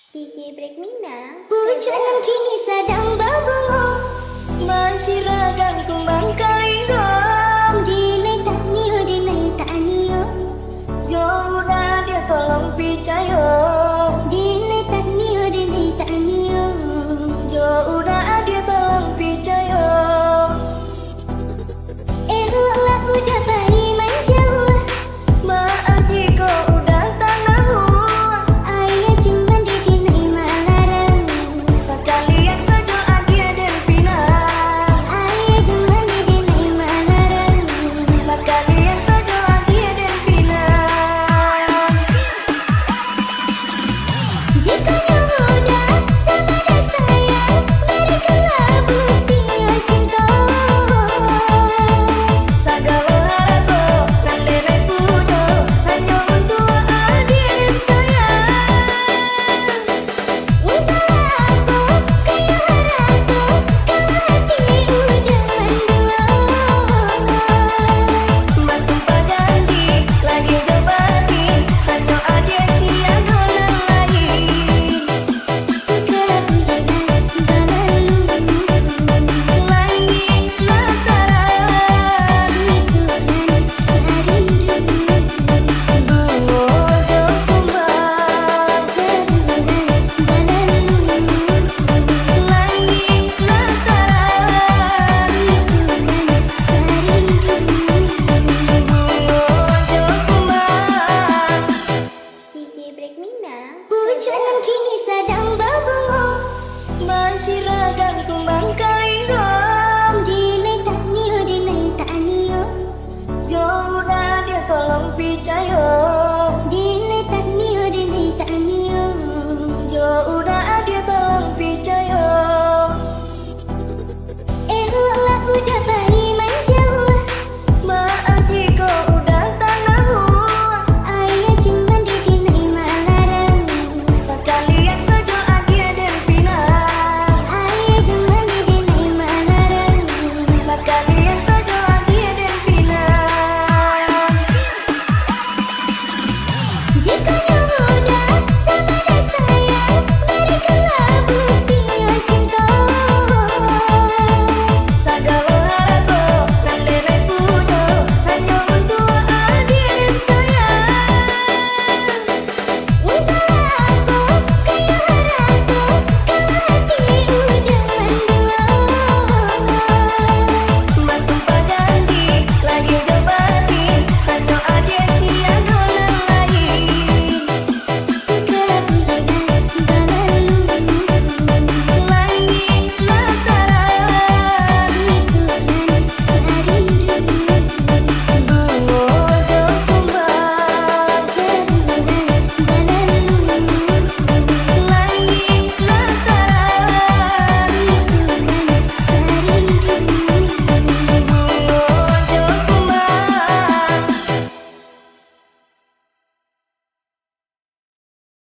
DJ Break Minang. Hujan kini sedang berbunga, mencirakan kumbang kairam. Dinai tak niyo, jauh dah dia tolong picayo. Dinai tak niyo, jauh dah dia tolong picayo. Eloklah udah bayi menjauh, maaf jika udah tak nahu. Ayah cuman dinai malarang, sekalian saja adia dan pinang. Ayah cuman dinai malarang, sekalian saja adia dan pinang. Jika udah sama dah sayang, berikanlah bukti cinta. Segala harap nan nenek punya hanya untuk adia dan sayang. Entahlah apa kaya harapku, kalau hati udah mendua. Mas sumpah janji lagi jabati, hanya adia tiada orang lain. Kebulan berlalu, langit lantaran, hiburan serindu. Bunga jauh kumbang, kebulan berlalu, langit lantaran, hiburan serindu. Bunga jauh kumbang. DJ Break Minang. Hujan kini sedang